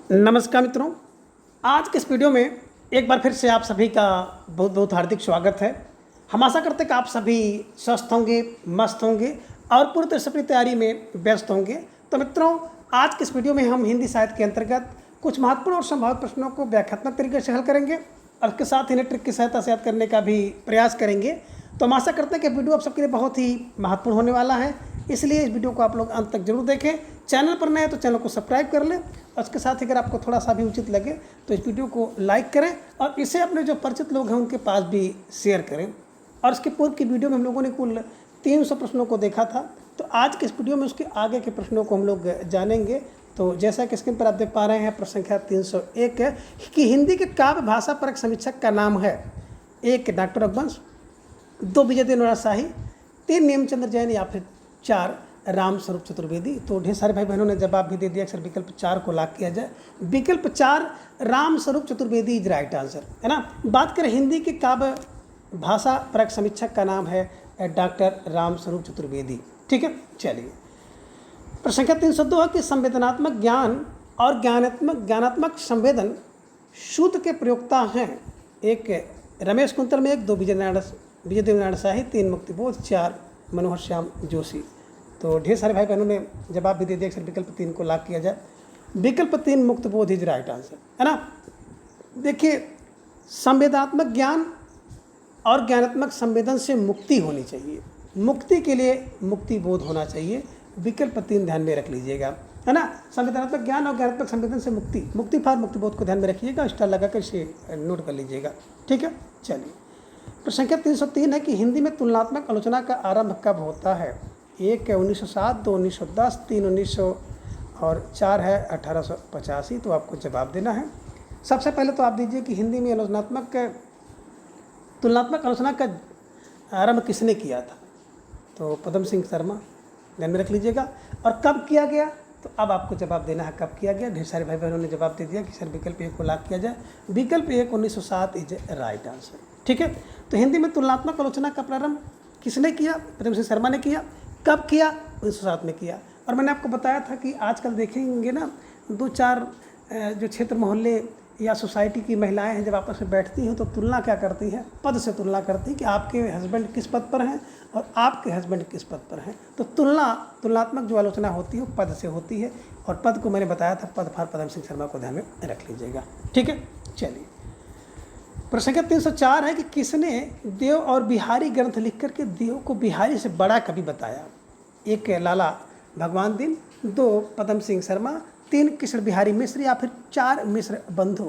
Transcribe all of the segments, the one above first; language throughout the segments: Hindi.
नमस्कार मित्रों, आज के इस वीडियो में एक बार फिर से आप सभी का बहुत बहुत हार्दिक स्वागत है। हम आशा करते हैं कि आप सभी स्वस्थ होंगे, मस्त होंगे और पूरी तरह से अपनी तैयारी में व्यस्त होंगे। तो मित्रों, आज के इस वीडियो में हम हिंदी साहित्य के अंतर्गत कुछ महत्वपूर्ण और संभावित प्रश्नों को व्याख्यात्मक तरीके से हल करेंगे और उसके साथ ही ट्रिक की सहायता से याद करने का भी प्रयास करेंगे। तो हम आशा करते हैं कि वीडियो आप सबके लिए बहुत ही महत्वपूर्ण होने वाला है, इसलिए इस वीडियो को आप लोग अंत तक जरूर देखें। चैनल पर नए हैं तो चैनल को सब्सक्राइब कर लें और उसके साथ ही अगर आपको थोड़ा सा भी उचित लगे तो इस वीडियो को लाइक करें और इसे अपने जो परिचित लोग हैं उनके पास भी शेयर करें। और इसके पूर्व की वीडियो में हम लोगों ने कुल 300 प्रश्नों को देखा था, तो आज के इस वीडियो में उसके आगे के प्रश्नों को हम लोग जानेंगे। तो जैसा कि स्क्रीन पर आप देख पा रहे हैं, प्रश्न संख्या 301 है कि हिंदी के काव्य भाषा परक समीक्षक का नाम है। 1 डॉक्टर रघुवंश, 2 विजयदेव शाही, 3 नेमचंद्र जैन या फिर 4 राम स्वरूप चतुर्वेदी। तो ढेर सारे भाई बहनों ने जवाब भी दे दिया। अक्सर विकल्प 4 को लॉक किया जाए। विकल्प 4 Ram Swaroop Chaturvedi is right answer, है ना। बात करें हिंदी के काव्य भाषा परक समीक्षक का नाम है डॉक्टर राम स्वरूप चतुर्वेदी। ठीक है, चलिए प्रश्न संख्या 302 है कि संवेदनात्मक ज्ञान और ज्ञानात्मक संवेदन शुद्ध के प्रयोक्ता हैं। 1 रमेश कुंतल में, 2 विजयदेव नारायण शाही, 3 मुक्तिबोध, 4 मनोहर श्याम जोशी। तो ढेर सारे भाई बहनों ने जवाब भी दे दिया। अक्सर विकल्प 3 को लॉक किया जाए। विकल्प 3 मुक्तबोध इज राइट आंसर, है ना। देखिए, संवेदनात्मक ज्ञान और ज्ञानात्मक संवेदन से मुक्ति होनी चाहिए। मुक्ति के लिए मुक्तिबोध होना चाहिए। विकल्प 3 ध्यान में रख लीजिएगा, है ना। संवेदनात्मक ज्ञान और ज्ञानात्मक संवेदन से मुक्ति फॉर मुक्तिबोध को ध्यान में रखिएगा, स्टार लगाकर इसे नोट कर लीजिएगा। ठीक है, चलिए प्रश्न संख्या 303 है कि हिंदी में तुलनात्मक आलोचना का आरंभ कब होता है। 1 है 1907, 2 1910, 3 1900 और 4 है 1885। तो आपको जवाब देना है। सबसे पहले तो आप दीजिए कि हिंदी में तुलनात्मक आलोचना का आरंभ किसने किया था। तो पदम सिंह शर्मा, ध्यान में रख लीजिएगा। और कब किया गया, तो अब आपको जवाब देना है कब किया गया। ढेर सारे भाई बहनों ने जवाब दे दिया कि सर विकल्प 1 को लॉक किया जाए। विकल्प 1 1907 इज राइट आंसर। ठीक है, तो हिंदी में तुलनात्मक आलोचना का प्रारंभ किसने किया? पदम सिंह शर्मा ने किया। कब किया? 1907 में किया। और मैंने आपको बताया था कि आजकल देखेंगे ना, 2-4 जो क्षेत्र मोहल्ले या सोसाइटी की महिलाएं हैं, जब आपस में बैठती हैं तो तुलना क्या करती हैं? पद से तुलना करती हैं कि आपके हस्बैंड किस पद पर हैं और आपके हस्बैंड किस पद पर हैं। तो तुलनात्मक जो आलोचना होती है वो पद से होती है, और पद को मैंने बताया था, पद फॉर पदम सिंह शर्मा को ध्यान में रख लीजिएगा। ठीक है, चलिए प्रश्न संख्या 304 है कि किसने देव और बिहारी ग्रंथ लिख करके देव को बिहारी से बड़ा कवि बताया। 1 लाला भगवान दीन, 2 पदम सिंह शर्मा, 3 कृष्ण बिहारी मिश्र या फिर 4 मिश्र बंधु।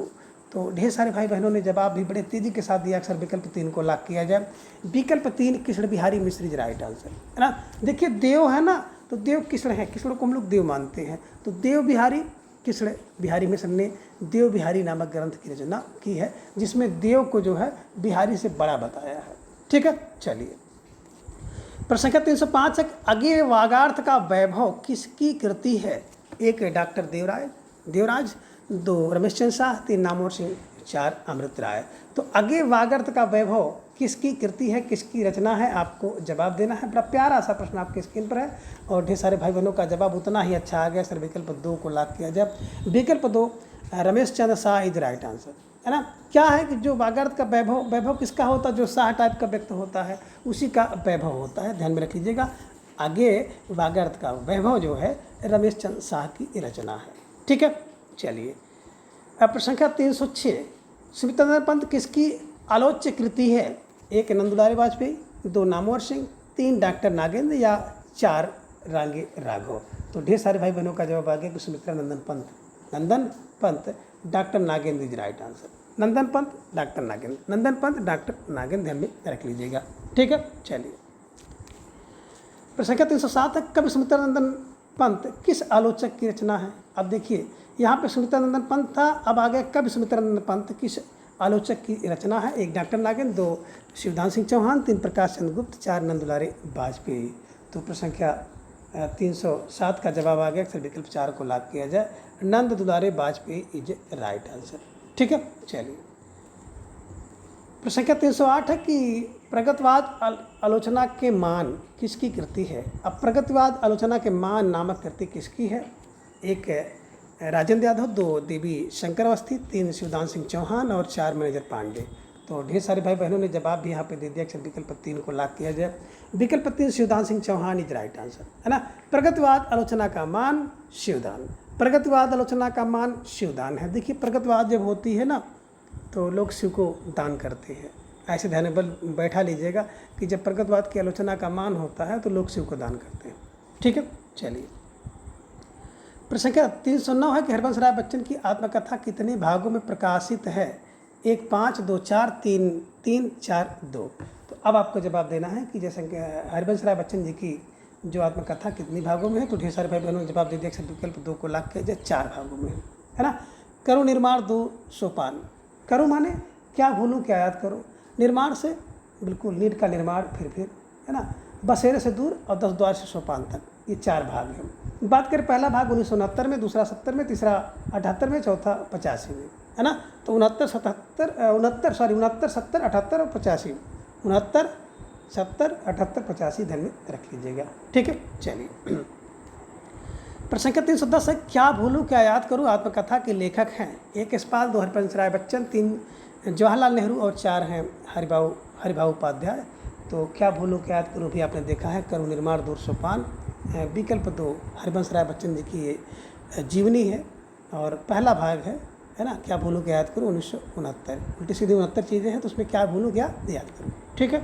तो ढेर सारे भाई बहनों ने जवाब भी बड़े तेजी के साथ दिया। अक्सर विकल्प 3 को लॉक किया जाए। विकल्प 3 कृष्ण बिहारी मिश्र इज राइट आंसर, है ना। देखिए, देव है ना, तो देव कृष्ण है, कृष्ण को हम लोग देव मानते हैं। तो देव बिहारी कृष्ण बिहारी मिश्र ने देव बिहारी नामक ग्रंथ की रचना की है, जिसमें देव को जो है बिहारी से बड़ा बताया है। ठीक है, चलिए प्रश्न संख्या 305 है अज्ञेय वागार्थ का वैभव किसकी कृति है। 1 डॉक्टर देवराज, 2 रमेश चंद्र शाह, 3 नामवर सिंह, 4 अमृत राय। तो अज्ञेय वागार्थ का वैभव किसकी कृति है, किसकी रचना है, आपको जवाब देना है। बड़ा प्यारा सा प्रश्न आपके स्क्रीन पर है और ढेर सारे भाई बहनों का जवाब उतना ही अच्छा आ गया। सर विकल्प 2 को लॉक किया जाए। विकल्प 2 Ramesh Chandra Shah is right answer, है ना। क्या है कि जो वागार्थ का वैभव किसका होता है? जो शाह टाइप का व्यक्ति होता है उसी का वैभव होता है, ध्यान में रख लीजिएगा। आगे वागार्थ का वैभव जो है रमेश चंद्र शाह की रचना है। ठीक है, चलिए अब प्रश्न संख्या 306 सुमित्रानंद पंत किसकी आलोच्य कृति है। 1 नंदुलारे वाजपेयी, 2 नामवर सिंह, 3 डॉक्टर नागेंद्र या 4 रांगे राघव। तो ढेर सारे भाई बहनों का जवाब आ गया कि Nandan Pant doctor Nagendra is right answer. Nandan Pant doctor Nagendra ध्यान में रख लीजिएगा। ठीक है, चलिए प्रश्न संख्या 307 है कवि सुमित्रानंदन पंत किस आलोचक की रचना है। अब देखिए, यहाँ पे सुमित्रानंदन पंत था, अब आ गया कवि सुमित्रानंदन पंत किस आलोचक की रचना है। 1 डॉक्टर नागेंद्र, 2 शिवदान सिंह चौहान, 3 प्रकाश चंद्र गुप्त, 4 नंदुलारे वाजपेयी। तो प्रश्न संख्या 307 का जवाब आ गया। अक्सर विकल्प 4 को लॉक किया जाए। नंद दुलारे वाजपेयी इज राइट आंसर। ठीक है, चलिए प्रश्न संख्या 308 है कि प्रगतिवाद आलोचना के मान किसकी कृति है। अब प्रगतिवाद आलोचना के मान नामक कृति किसकी है। 1 राजेंद्र यादव, 2 देवी शंकर अवस्थी, 3 शिवदान सिंह चौहान और 4 मैनेजर पांडे। तो ढेर सारे भाई बहनों ने जवाब भी यहाँ पे दे दिया कि विकल्प 3 को लॉक किया जाए। विकल्प 3 Shivdan Singh Chauhan is right answer, है ना। प्रगतिवाद आलोचना का मान शिवदान, प्रगतिवाद आलोचना का मान शिवदान है। देखिए प्रगतिवाद जब होती है ना तो लोग शिव को दान करते हैं, ऐसे ध्यान में बैठा लीजिएगा कि जब प्रगतिवाद की आलोचना का मान होता है तो लोग शिव को दान करते हैं। ठीक है, चलिए प्रश्न संख्या 309 है कि हरिवंश राय बच्चन की आत्मकथा कितने भागों में प्रकाशित है? 1, 5, 2, 4, 3, 3, 4, 2। तो अब आपको जवाब देना है कि जैसे कि हरिवंश राय बच्चन जी की जो आत्मकथा कितनी भागों में है। तो ढेर सारे भाई बहनों ने जवाब दे दिया कि विकल्प 2 को लॉक किया जाए, 4 भागों में है ना। करो निर्माण 2 सोपान, करो माने क्या भूलूं क्या याद करो, निर्माण से बिल्कुल नीट का निर्माण, फिर है ना, बसेरे से दूर और 10 द्वार से सोपान तक, ये 4 भाग हैं। बात करें पहला भाग 1969 में, दूसरा 70 में, तीसरा 78 में, चौथा 85 में, है ना। तो 69, 70, 78 और 85, 69, 70, 78, 85 ध्यान में रख लीजिएगा। ठीक है, चलिए प्रश्न संख्या 310 है क्या भूलूं क्या याद करूं आत्मकथा के लेखक हैं? 1 यशपाल, 2 हरिवंश राय बच्चन, 3 जवाहरलाल नेहरू और 4 हैं हरिभाऊ उपाध्याय। तो क्या भूलूं क्या याद करूं भी आपने देखा है, करो निर्माण 2 सोपान। विकल्प 2 हरिवंश राय बच्चन जी की ये जीवनी है और पहला भाग है ना, क्या भूलूं क्या याद करूं 1969। उल्टी सीधी 69 चीज़ें हैं तो उसमें क्या भूलूं क्या याद करूं। ठीक है,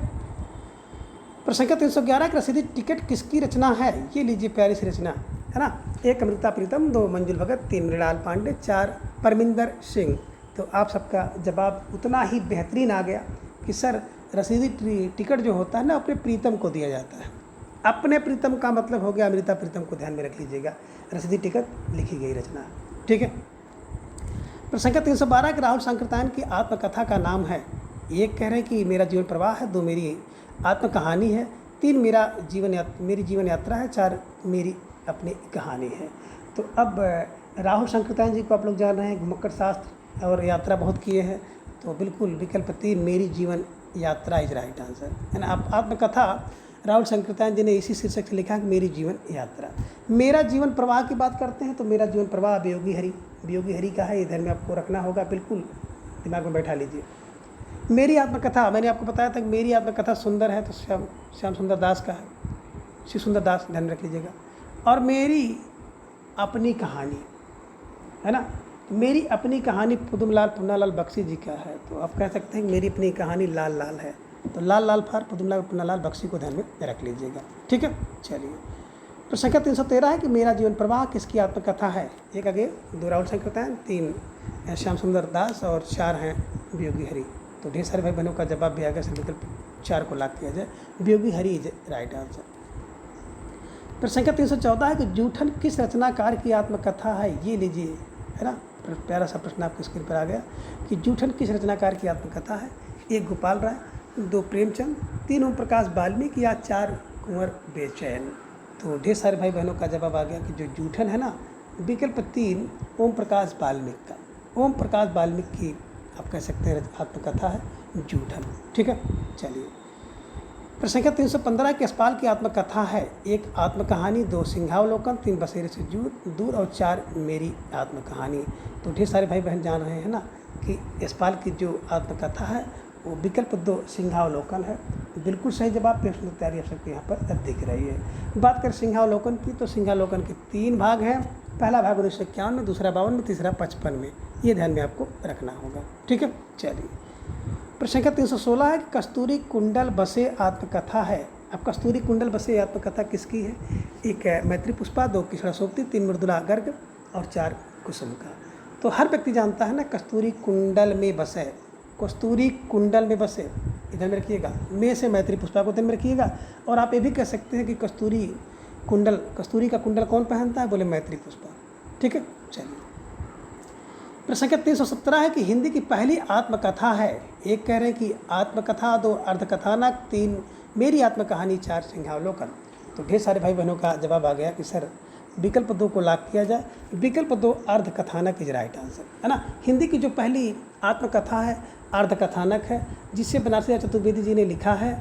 प्रश्न संख्या 311 की रसीदी टिकट किसकी रचना है? ये लीजिए प्यारी सी रचना, है ना। 1 अमृता प्रीतम, 2 मंजुल भगत, 3 मृणाल पांडे, 4 परमिंदर सिंह। तो आप सबका जवाब उतना ही बेहतरीन आ गया कि सर रसीदी टिकट जो होता है ना अपने प्रीतम को दिया जाता है। अपने प्रीतम का मतलब हो गया अमृता प्रीतम को ध्यान में रख लीजिएगा, रसीदी टिकट लिखी गई रचना। ठीक है, प्रश्न संख्या 312 कि राहुल सांकृत्यायन की आत्मकथा का नाम है? 1 कह रहे हैं कि मेरा जीवन प्रवाह है, 2 मेरी आत्मकहानी है, 3 मेरी जीवन यात्रा है, 4 मेरी अपनी कहानी है। तो अब राहुल सांकृत्यायन जी को आप लोग जान रहे हैं, घुमक्कड़ शास्त्र और यात्रा बहुत किए हैं। तो बिल्कुल विकल्प 3 मेरी जीवन यात्रा इज राइट आंसर, है ना। आप आत्मकथा राहुल सांकृत्यायन जी ने इसी शीर्षक से लिखा कि मेरी जीवन यात्रा। मेरा जीवन प्रवाह की बात करते हैं तो मेरा जीवन प्रवाह वियोगी हरि का है, ये ध्यान में आपको रखना होगा, बिल्कुल दिमाग में बैठा लीजिए। मेरी आत्मकथा मैंने आपको बताया था कि मेरी आत्मकथा सुंदर है तो श्याम सुंदर दास का है, श्री सुंदर दास, ध्यान रख लीजिएगा। और मेरी अपनी कहानी, है ना, तो मेरी अपनी कहानी पुन्नालाल बख्शी जी का है। तो आप कह सकते हैं कि मेरी अपनी कहानी लाल लाल है। तो लाल फार पुन्नालाल बख्शी को ध्यान में रख लीजिएगा। ठीक है, चलिए प्रश्न संख्या 313 है कि मेरा जीवन प्रवाह किसकी आत्मकथा है? 1 आगे 2 राहुल सांकृत्यायन, 3 श्याम सुंदर दास और 4 हैं वियोगी हरि। तो ढेर सारे भाई बहनों का जवाब भी आ गया, विकल्प 4 को लॉक किया जाए, Viyogi Hari is right answer. प्रश्न संख्या 314 है कि जूठन किस रचनाकार की आत्मकथा है? ये लीजिए, है ना, प्यारा सा प्रश्न आपकी स्क्रीन पर आ गया कि जूठन किस रचनाकार की आत्मकथा है? 1 गोपाल राय, 2 प्रेमचंद, 3 ओम प्रकाश वाल्मीकि या 4 कुंवर बेचैन। तो ढेर सारे भाई बहनों का जवाब आ गया कि जो जूठन है ना, विकल्प 3 ओम प्रकाश वाल्मीकि का, ओम प्रकाश वाल्मीकि की आप कह सकते हैं आत्मकथा है जूठन। ठीक है, चलिए प्रश्न संख्या 315 की यशपाल की आत्मकथा है? 1 आत्मकहानी, 2 सिंहावलोकन, 3 बसेरे से दूर और 4 मेरी आत्मकहानी। तो ढेर सारे भाई बहन जान रहे हैं ना कि यशपाल की जो आत्मकथा है वो विकल्प 2 सिंहावलोकन है। बिल्कुल सही जवाब, प्रश्न तैयारी आप सबके यहाँ पर दिख रही है। बात करें सिंहावलोकन की तो सिंहावलोकन के 3 भाग हैं, पहला भाग 1951 में, दूसरा 52 में, तीसरा 55 में, ये ध्यान में आपको रखना होगा। ठीक है, चलिए प्रश्न संख्या 316 है कि कस्तूरी कुंडल बसे आत्मकथा है। अब कस्तूरी कुंडल बसे आत्मकथा किसकी है? 1 है मैत्री पुष्पा, 2 कृष्णा सोबती, 3 मृदुला गर्ग और 4 कुसुम का। तो हर व्यक्ति जानता है ना कस्तूरी कुंडल में बसे, कस्तूरी कुंडल में बसे, इधर में रखिएगा, में से मैत्री पुष्पा को ध्यान में रखिएगा। और आप ये भी कह सकते हैं कि कस्तूरी का कुंडल कौन पहनता है? बोले मैत्री पुष्पा। ठीक है, चलिए प्रश्न संख्या 317 है कि हिंदी की पहली आत्मकथा है? 1 कह रहे हैं कि आत्मकथा, 2 अर्धकथानक, 3 मेरी आत्मकहानी, 4 सिंहावलोकन। तो ढेर सारे भाई बहनों का जवाब आ गया कि सर विकल्प 2 को लॉक किया जाए, विकल्प 2 अर्धकथानक इज राइट आंसर, है ना। हिंदी की जो पहली आत्मकथा है अर्धकथानक है, जिसे बनारसी चतुर्वेदी जी ने लिखा है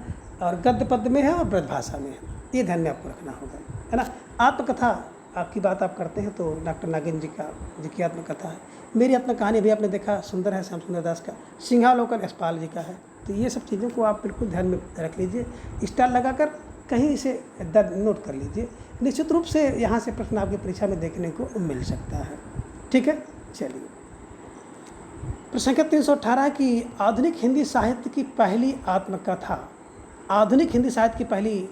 और गद्य पद्य में है और ब्रजभाषा में है, ये ध्यान में आपको रखना होगा, है ना। आत्मकथा आपकी बात आप करते हैं तो डॉक्टर नागेंद्र जी की आत्मकथा है। मेरी आत्मकहानी भी आपने देखा सुंदर है श्याम सुंदर दास का, सिंहावलोकन यशपाल जी का है। तो ये सब चीज़ों को आप बिल्कुल ध्यान में रख लीजिए, स्टार लगाकर कहीं इसे दर्ज नोट कर लीजिए। निश्चित रूप से यहाँ से प्रश्न आपकी परीक्षा में देखने को मिल सकता है। ठीक है, चलिए प्रश्न संख्या 318 की आधुनिक हिंदी साहित्य की पहली आत्मकथा, आधुनिक हिंदी साहित्य की पहली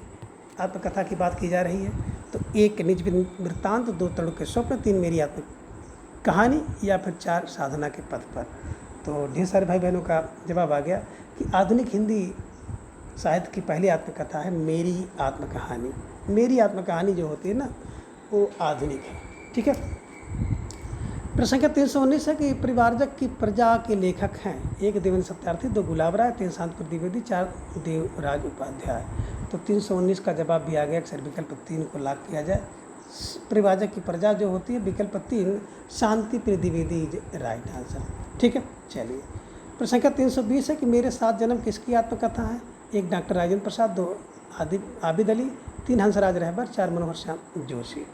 आत्मकथा की बात की जा रही है। तो 1 निज वृत्तांत, 2 तरुण के स्वप्न, 3 मेरी आत्म कहानी या फिर 4 साधना के पथ पर। तो ढेर सारे भाई बहनों का जवाब आ गया कि आधुनिक हिंदी साहित्य की पहली आत्मकथा है मेरी आत्मकहानी। मेरी आत्मकहानी जो होती है ना वो आधुनिक है। ठीक है, प्रश्न संख्या 319 है कि परिवारजक की प्रजा के लेखक हैं। 1 देवेंद्र सत्यार्थी, 2 गुलाब राय, 3 शांतिपुर द्विवेदी, 4 देवराज उपाध्याय। तो 319 का जवाब भी आ गया। अक्सर विकल्प 3 को लॉक किया जाए। परिवारजक की प्रजा जो होती है विकल्प 3 Shantipur Dwivedi is right answer. ठीक है, चलिए प्रश्न संख्या 320 है कि मेरे 7 जन्म किसकी आत्मकथा है। 1 डॉक्टर राजेंद्र प्रसाद, 2 आबिद अली, 3 हंसराज रहबर, 4 मनोहर श्याम जोशी।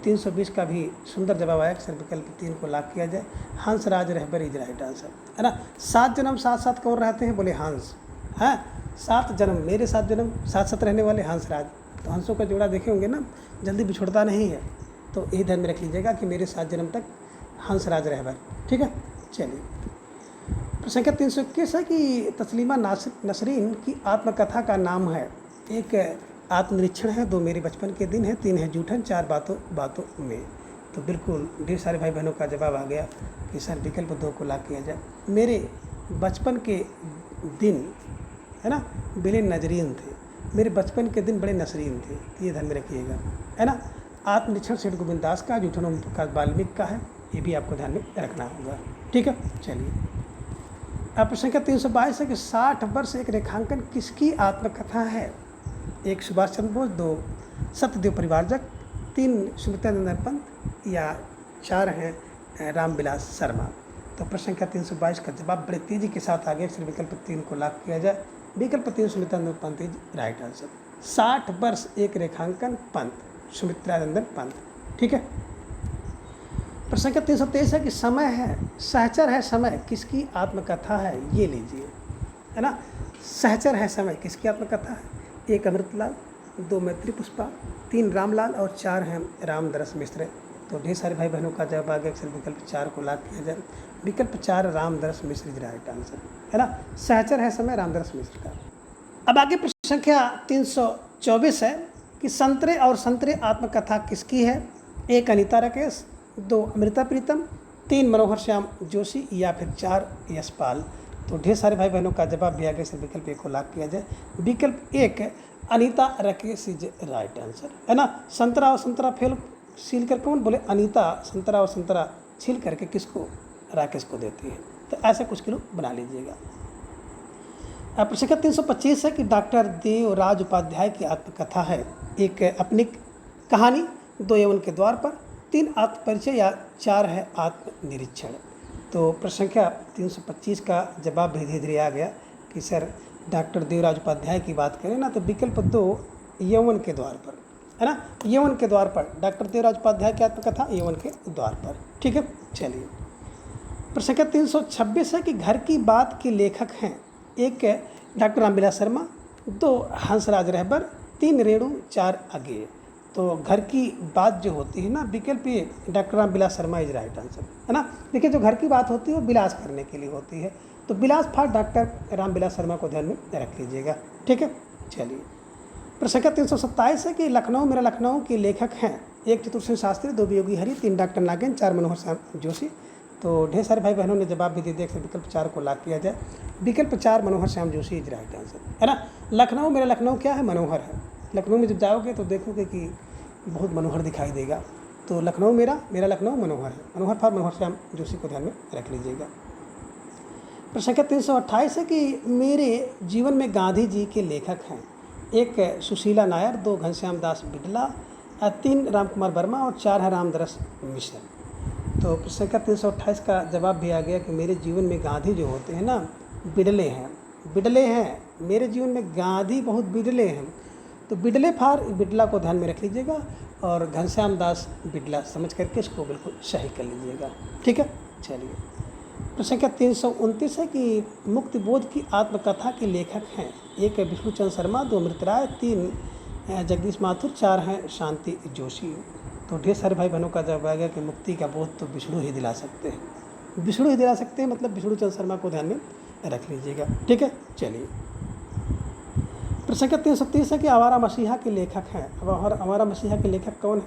320 का भी सुंदर जवाब आया। अक्सर विकल्प 3 को लॉक किया जाए। हंसराज रहबर इज राइट आंसर, है ना। 7 जन्म साथ साथ कौन रहते हैं, बोले हंस। हाँ, 7 जन्म, मेरे 7 जन्म साथ साथ रहने वाले हंसराज। तो हंसों का जोड़ा देखे होंगे ना, जल्दी बिछुड़ता नहीं है। तो यही ध्यान में रख लीजिएगा कि मेरे 7 जन्म तक हंसराज रहबर। ठीक है, चलिए प्रश्न संख्या 321 है कि तस्लीमा नसरीन की आत्मकथा का नाम है। 1 आत्मनिरीक्षण है, 2 मेरे बचपन के दिन है, 3 है जूठन, 4 बातों बातों में। तो बिल्कुल ढेर सारे भाई बहनों का जवाब आ गया कि सर विकल्प 2 को लॉक किया जाए। मेरे बचपन के दिन, है ना, बड़े नजरीन थे। मेरे बचपन के दिन बड़े नसरीन थे, ये ध्यान में रखिएगा, है ना। आत्मनिरीक्षण सेठ गोविंद दास का, जूठन ओम प्रकाश वाल्मीकि का है। ये भी आपको ध्यान में रखना होगा। ठीक है, चलिए अब प्रश्न संख्या 322 है कि 60 वर्ष एक रेखांकन किसकी आत्मकथा है। 1 सुभाष चंद्र बोस, 2 सत्यदेव परिवारजक, 3 सुमित्रा नंदन पंत या 4 हैं रामविलास शर्मा। तो प्रश्न संख्या 322 का जवाब बड़े तेजी के साथ आ गया। फिर विकल्प 3 को लॉक किया जाए। विकल्प 3 सुमित्रा नंदन पंत इज राइट आंसर। 60 वर्ष एक रेखांकन पंत, सुमित्रा नंदन पंत। ठीक है, प्रश्न संख्या 323 है कि समय है, सहचर है समय किसकी आत्मकथा है। ये लीजिए, है ना। सहचर है समय किसकी आत्मकथा है। 1 अमृतलाल, 2 मैत्री पुष्पा, 3 रामलाल और 4 हैं रामदरस मिश्र। तो ढेर सारे भाई बहनों का जवाब आ गया। अक्सर विकल्प 4 को लॉक किया जाए। विकल्प 4 रामदरस मिश्र इज राइट आंसर, है ना। सहचर है समय रामदरस मिश्र का। अब आगे प्रश्न संख्या 324 है कि संतरे और संतरे आत्मकथा किसकी है। 1 अनीता राकेश, 2 अमृता प्रीतम, 3 मनोहर श्याम जोशी या फिर 4 यशपाल। तो ढेर सारे भाई बहनों का जवाब भी आ गया। विकल्प 1 को लॉक किया जाए। विकल्प 1 Anita Rakesh is right answer, है ना। संतरा और संतरा फेल सील कर कौन, बोले अनीता संतरा और संतरा छील करके किसको, राकेश को देती है। तो ऐसे कुछ किलो बना लीजिएगा। अब प्रश्न संख्या 325 है कि डॉक्टर देवराज उपाध्याय की आत्मकथा है। 1 अपनी कहानी, 2 यौवन के द्वार पर, 3 आत्मपरिचय या 4 है आत्मनिरीक्षण। तो प्रश्न संख्या 325 का जवाब धीरे धीरे आ गया कि सर डॉक्टर देवराज उपाध्याय की बात करें ना तो विकल्प 2 यौवन के द्वार पर, है ना। यौवन के द्वार पर डॉक्टर देवराज उपाध्याय की आत्मकथा यौवन के द्वार पर। ठीक है, चलिए प्रश्न संख्या 326 है कि घर की बात के लेखक हैं। 1 डॉक्टर रामविलास शर्मा, 2 हंसराज रहबर, 3 रेणु, 4 अगेय। तो घर की बात जो होती है ना, विकल्प 1 doctor Ramvilas Sharma is right answer, है ना। देखिए जो घर की बात होती है वो विलास करने के लिए होती है। तो विलास फार डॉक्टर रामविलास शर्मा को ध्यान में रख लीजिएगा। ठीक है, चलिए प्रश्न संख्या 327 है कि लखनऊ मेरा लखनऊ के लेखक हैं। 1 चतुर्सेन शास्त्री, 2 वियोगी हरि, 3 डॉक्टर नागेंद्र, 4 मनोहर श्याम जोशी। तो ढेर सारे भाई बहनों ने जवाब भी दे दिया। विकल्प 4 को लॉक किया जाए। विकल्प 4 Manohar Shyam Joshi is right answer, है ना। लखनऊ मेरा लखनऊ क्या है, मनोहर है। लखनऊ में जब जाओगे तो देखोगे कि बहुत मनोहर दिखाई देगा। तो लखनऊ मेरा लखनऊ मनोहर है। मनोहर फार मनोहर श्याम जोशी को ध्यान में रख लीजिएगा। प्रश्न संख्या 328 है कि मेरे जीवन में गांधी जी के लेखक हैं। 1 सुशीला नायर, 2 घनश्याम दास बिडला, 3 रामकुमार वर्मा और 4 है रामदरस मिश्र। तो प्रश्न संख्या 328 का जवाब भी आ गया कि मेरे जीवन में गांधी जो होते हैं ना बिडले हैं, बिडले हैं। मेरे जीवन में गांधी बहुत बिडले हैं। तो बिडले फार बिडला को ध्यान में रख लीजिएगा। और घनश्याम दास बिड़ला समझ करके इसको बिल्कुल सही कर लीजिएगा। ठीक है, चलिए। प्रश्न संख्या 329 है कि मुक्ति बोध की आत्मकथा के लेखक हैं। एक है विष्णुचंद्र शर्मा, 2 अमृत राय, 3 जगदीश माथुर, 4 हैं शांति जोशी। तो ढेर सारे भाई बहनों का जवाब आ गया कि मुक्ति का बोध तो विष्णु ही दिला सकते हैं। विष्णु ही दिला सकते हैं, मतलब विष्णुचंद्र शर्मा को ध्यान में रख लीजिएगा। ठीक है, चलिए। प्रश्न संख्या 330 है कि आवारा मसीहा के लेखक हैं। अब आवारा मसीहा के लेखक कौन है?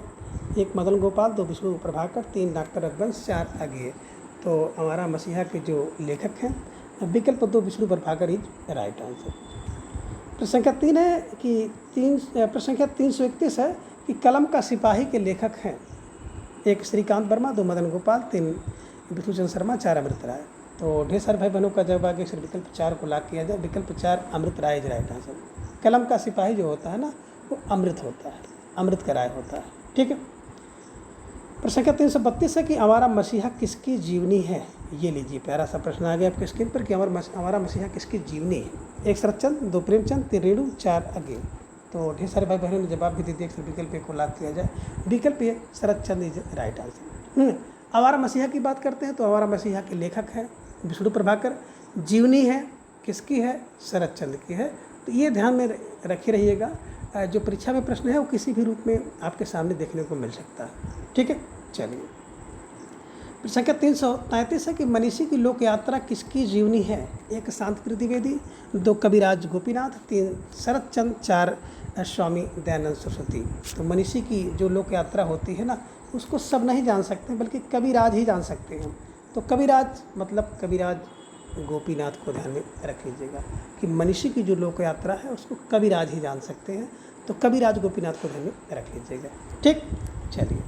1 मदन गोपाल, 2 विष्णु प्रभाकर, 3 डॉक्टर रघुवंश, 4 अज्ञेय। तो आवारा मसीहा के जो लेखक हैं, विकल्प 2 Vishnu Prabhakar is right answer. प्रश्न संख्या 3 है कि प्रश्न संख्या 331 है कि कलम का सिपाही के लेखक हैं। 1 श्रीकांत वर्मा, 2 मदन गोपाल, 3 विष्णुचंद्र शर्मा, 4 अमृत राय। तो ढेर सारे भाई बहनों का जवाब आगे सर विकल्प 4 को लॉक किया जाए। विकल्प 4 अमृत राय इज राइट आंसर। कलम का सिपाही जो होता है ना, वो अमृत होता है, अमृत का राय होता है। ठीक है। प्रश्न संख्या 332 है कि आवारा मसीहा किसकी जीवनी है? ये लीजिए, प्यारा सा प्रश्न आ गया आपके स्क्रीन पर कि आवारा मसीहा किसकी जीवनी है। 1 शरतचंद, 2 प्रेमचंद, 3 रेणु, 4 अज्ञेय। तो ढेर सारे भाई बहनों ने जवाब भी दे दिया। विकल्प ए को लॉक किया जाए। विकल्प ए शरतचंद इज राइट आंसर। आवारा मसीहा की बात करते हैं तो आवारा मसीहा के लेखक हैं विष्णु प्रभाकर। जीवनी है किसकी है? शरतचंद की है। तो ये ध्यान में रखे रहिएगा, जो परीक्षा में प्रश्न है वो किसी भी रूप में आपके सामने देखने को मिल सकता है। ठीक है, चलिए। प्रश्न संख्या 333 है कि मनीषी की लोक यात्रा किसकी जीवनी है? 1 शांतिप्रिय द्विवेदी, 2 कविराज गोपीनाथ, 3 शरतचंद, 4 स्वामी दयानंद सरस्वती। तो मनीषी की जो लोक यात्रा होती है ना, उसको सब नहीं जान सकते बल्कि कविराज ही जान सकते हैं। तो कविराज मतलब कविराज गोपीनाथ को ध्यान में रख लीजिएगा कि मनीषी की जो लोक यात्रा है उसको कविराज ही जान सकते हैं। तो कविराज गोपीनाथ को ध्यान में रख लीजिएगा। ठीक, चलिए।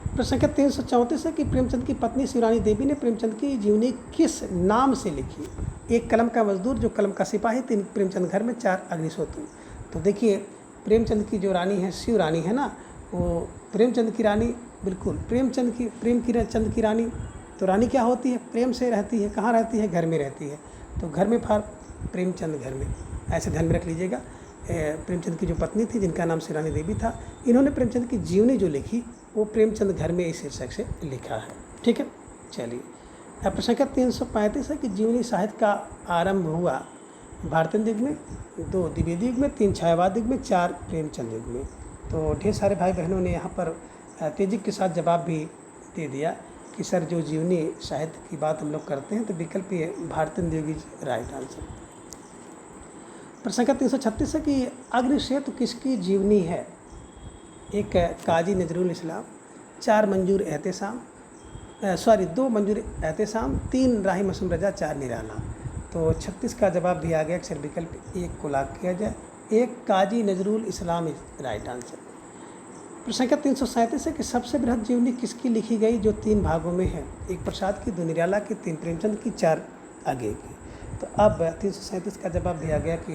प्रश्न संख्या 334 है कि प्रेमचंद की पत्नी शिवरानी देवी ने प्रेमचंद की जीवनी किस नाम से लिखी? 1 कलम का मजदूर, 2 कलम का सिपाही, 3 प्रेमचंद घर में, 4 अग्निशोत्री। तो देखिए, प्रेमचंद की जो रानी है शिव रानी है ना, वो प्रेमचंद की रानी, बिल्कुल प्रेमचंद की चंद की रानी। तो रानी क्या होती है? प्रेम से रहती है। कहाँ रहती है? घर में रहती है। तो घर में फार प्रेमचंद घर में, ऐसे ध्यान में रख लीजिएगा। प्रेमचंद की जो पत्नी थी जिनका नाम शिवरानी देवी था, इन्होंने प्रेमचंद की जीवनी जो लिखी वो प्रेमचंद घर में इस शीर्षक से लिखा है। ठीक है, चलिए। प्रश्न संख्या 335 है कि जीवनी साहित्य का आरंभ हुआ भारतीय युग में, 2 द्विवेदी युग में, 3 छायावाद युग में, 4 प्रेमचंद युग में। तो ढेर सारे भाई बहनों ने यहाँ पर तेजी के साथ जवाब भी दे दिया कि सर जो जीवनी साहित्य की बात हम लोग करते हैं तो विकल्प ये भारतीय युग इज राइट आंसर। प्रश्न संख्या 336 है कि अग्निसेतु किसकी जीवनी है? 1 काजी नजरुल इस्लाम, 4 मंजूर एहतेशाम, 2 मंजूर एहतेशाम, 3 राही मसूम रजा, 4 निराला। तो 36 का जवाब भी आ गया। अक्सर विकल्प 1 को लॉक किया जाए। 1 काजी Nazrul Islam is right answer. प्रश्न संख्या 337 है कि सबसे बृहद जीवनी किसकी लिखी गई जो 3 भागों में है? 1 प्रसाद की, 2 निराला की, 3 प्रेमचंद की, 4 अज्ञेय की। तो अब 337 का जवाब भी आ गया कि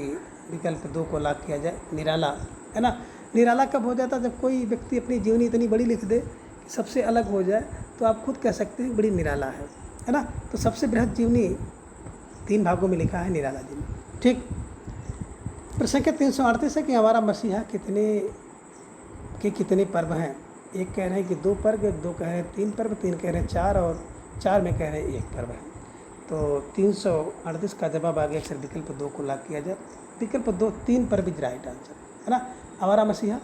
विकल्प 2 को लॉक किया जाए, निराला, है ना। निराला कब हो जाता? जब कोई व्यक्ति अपनी जीवनी इतनी बड़ी लिख दे कि सबसे अलग हो जाए, तो आप खुद कह सकते हैं बड़ी निराला है ना। तो सबसे बृहद जीवनी 3 भागों में लिखा है निराला जीवनी। ठीक। प्रश्न संख्या 338 है कि हमारा मसीहा कितने पर्व हैं? 1 कह रहे हैं कि 2 पर्व, 2 कह रहे हैं 3 पर्व, 3 कह रहे हैं 4 और 4 में कह रहे हैं 1 पर्व है। तो 338 का जवाब आ गया। अक्सर विकल्प 2 को लॉक किया जाए। विकल्प 2 3 पर्व इज राइट आंसर, है ना। आवारा मसीहा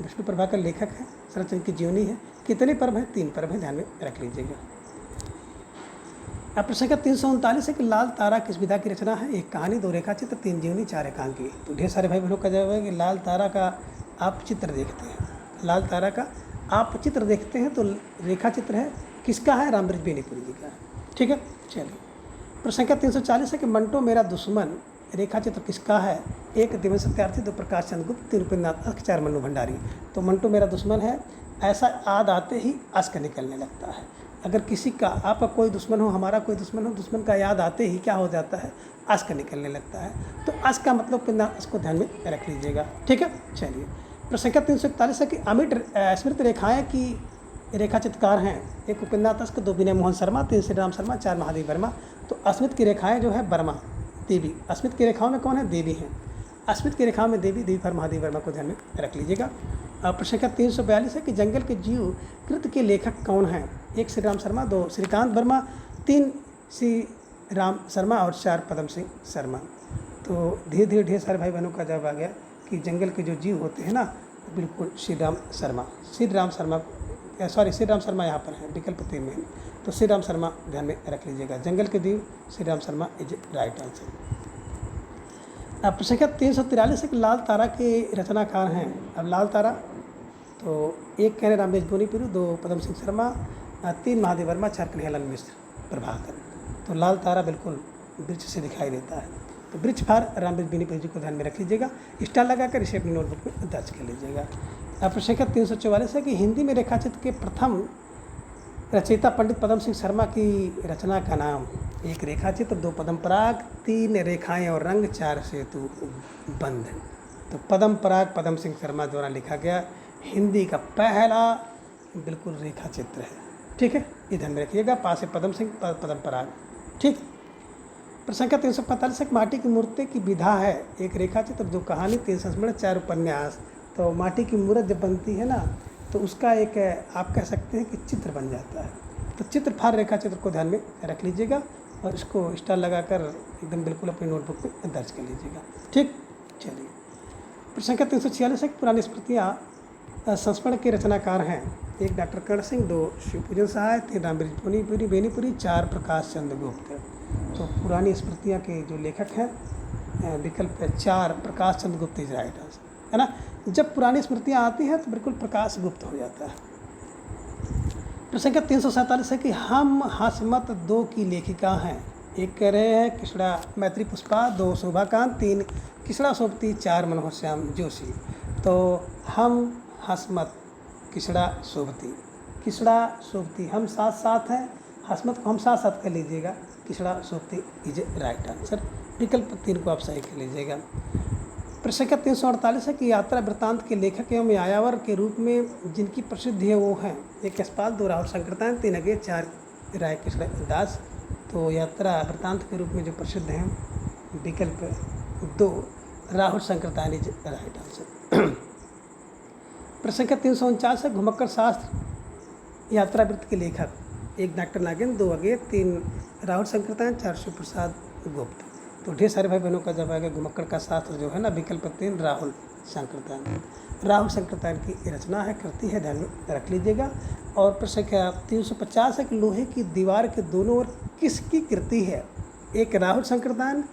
विष्णु प्रभाकर लेखक है, शरतचंद की जीवनी है। कितने पर्व हैं? 3 पर्व हैं, ध्यान में रख लीजिएगा। अब प्रश्न संख्या 339 है कि लाल तारा किस विधा की रचना है? 1 कहानी, 2 रेखाचित्र, 3 जीवनी, 4 एकांकी। तो ढेर सारे भाई बहनों का जवाब है कि लाल तारा का आप चित्र देखते हैं, लाल तारा का आप चित्र देखते हैं तो रेखा चित्र है किसका है? रामबृज बेनीपुरी जी का है। ठीक है, चलिए। प्रश्न संख्या 340 है कि मंटो मेरा दुश्मन रेखा चित्र किसका है? 1 देवेंद्र सत्यार्थी, 2 प्रकाश चंद्र गुप्त, 3 उपेंद्रनाथ, 4 मन्नू भंडारी। तो मंटो मेरा दुश्मन है, ऐसा याद आते ही अश्क निकलने लगता है। अगर किसी का, आपका कोई दुश्मन हो, हमारा कोई दुश्मन हो, दुश्मन का याद आते ही क्या हो जाता है? अश्क निकलने लगता है। तो अश्क का मतलब उपेंद्रनाथ, इसको ध्यान में रख लीजिएगा। ठीक है, चलिए। प्रश्न संख्या 341 है कि अमिट स्मृत रेखाएँ की रेखा चित्रकार हैं? 1 उपेंद्रनाथ अश्क, 2 विनय मोहन शर्मा, 3 श्री राम शर्मा, 4 महादेव वर्मा। तो अस्मित की रेखाएँ जो है वर्मा, देवी। अस्मित की रेखाओं में कौन है? देवी हैं। अस्मित की रेखाओं में देवी, देवी पर महादेव वर्मा को ध्यान में रख लीजिएगा। प्रश्न संख्या 342 है कि जंगल के जीव कृत के लेखक कौन हैं? 1 श्री राम शर्मा, 2 श्रीकांत वर्मा, 3 श्री राम शर्मा और 4 पदम सिंह शर्मा। तो धीरे धीरे ढेर सारे भाई बहनों का जवाब आ गया कि जंगल के जो जीव होते हैं ना, बिल्कुल श्री राम शर्मा यहाँ पर है, विकल्प 3 में। तो श्री राम शर्मा ध्यान में रख लीजिएगा, जंगल के जीव Shri Ram Sharma is right answer. अब प्रश्न संख्या 343 है कि लाल तारा के रचनाकार हैं। अब लाल तारा तो 1 कह रहे रामवेश बोनीपुरी, 2 पदम सिंह शर्मा, 3 महादेव वर्मा, 4 कन्हैयालाल मिश्र प्रभाकर। तो लाल तारा बिल्कुल वृक्ष से दिखाई देता है। तो वृक्ष फार रामवेश बोनीपुरी जी को ध्यान में रख लीजिएगा, स्टार लगाकर इसे अपनी नोटबुक में दर्ज कर लीजिएगा। अब प्रश्न संख्या 344 है कि हिंदी में रेखाचित्र के प्रथम रचयिता पंडित पदम सिंह शर्मा की रचना का नाम। 1 रेखाचित्र, 2 पदम पराग, 3 रेखाएं और रंग, 4 सेतु बंध। तो पदम पराग पदम सिंह शर्मा द्वारा लिखा गया हिंदी का पहला बिल्कुल रेखाचित्र है। ठीक है, ये ध्यान में रखिएगा, पास है पदम सिंह, पदम पराग। ठीक। प्रश्न संख्या 345 एक माटी की मूर्ति की विधा है। 1 रेखाचित्र, 2 कहानी, 3 संस्मरण, 4 उपन्यास। तो माटी की मूर्त जब बनती है ना, तो उसका एक आप कह सकते हैं कि चित्र बन जाता है। तो चित्रफार रेखाचित्र को ध्यान में रख लीजिएगा और इसको स्टार लगाकर एकदम बिल्कुल अपनी नोटबुक में दर्ज कर लीजिएगा। ठीक, चलिए। प्रश्न संख्या 346 एक पुरानी स्मृतियाँ संस्मरण के रचनाकार हैं। 1 डॉक्टर कर्ण सिंह, 2 शिवपूजन सहाय, 3 रामवेश बेनीपुरी, 4 प्रकाश चंद्र गुप्त। तो पुरानी स्मृतियाँ के जो लेखक हैं विकल्प 4 प्रकाश चंद्र गुप्त इज राइट आंसर, है ना। जब पुरानी स्मृतियाँ आती हैं तो बिल्कुल प्रकाश गुप्त हो जाता है। प्रश्न संख्या 347 है कि हम हसमत 2 की लेखिका हैं। 1 कह रहे हैं किसड़ा मैत्री पुष्पा, 2 शोभाकांत, 3 किसड़ा सोबती, 4 मनोहर श्याम जोशी। तो हम हसमत किसड़ा सोबती हम साथ साथ हैं, हसमत को हम साथ साथ कर लीजिएगा, किसड़ा सोबती इज राइट आंसर। विकल्प 3 को आप सही कर लीजिएगा। प्रश्न संख्या 348 है कि यात्रा वृत्तांत के लेखक एवं यायावर के रूप में जिनकी प्रसिद्धि है वो हैं। 1 यशपाल, 2 राहुल संकृतान, 3 अगे, 4 राय कृष्ण दास। तो यात्रा वृत्तांत के रूप में जो प्रसिद्ध हैं विकल्प 2 राहुल संकृतान इज राइट आंसर। प्रश्न संख्या 349 है घुमक्कड़ शास्त्र यात्रा वृत्त के लेखक। 1 डॉक्टर नागेंद्र, 2 अगे, 3 राहुल संकृतान, 4 शिव प्रसाद गुप्त। तो ढेर सारे भाई बहनों का जवाब आएगा घुमक्कड़ का शास्त्र जो है ना, विकल्प 3 राहुल संकृतान की रचना है, कृति है, ध्यान में रख लीजिएगा। और प्रश्न संख्या 350 है कि लोहे की दीवार के दोनों ओर किसकी कृति है। 1 राहुल संकृतान,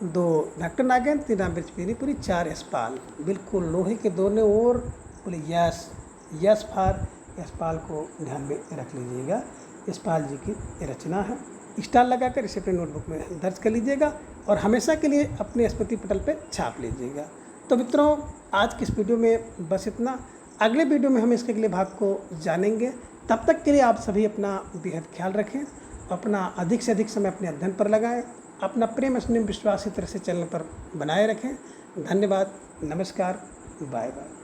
2 डॉक्टर नागेंद्र, 3 रामवेश बेनीपुरी, 4 यशपाल। बिल्कुल लोहे के दोनों ओर बोले यशपाल को ध्यान में रख लीजिएगा, यशपाल जी की रचना है। स्टार लगाकर इसे अपने नोटबुक में दर्ज कर लीजिएगा और हमेशा के लिए अपने स्मृति पटल पे छाप लीजिएगा। तो मित्रों, आज की इस वीडियो में बस इतना। अगले वीडियो में हम इसके अगले भाग को जानेंगे। तब तक के लिए आप सभी अपना बेहद ख्याल रखें, अपना अधिक से अधिक समय अपने अध्ययन पर लगाएं, अपना प्रेम स्नेह विश्वास इस तरह से चैनल पर बनाए रखें। धन्यवाद, नमस्कार, बाय बाय।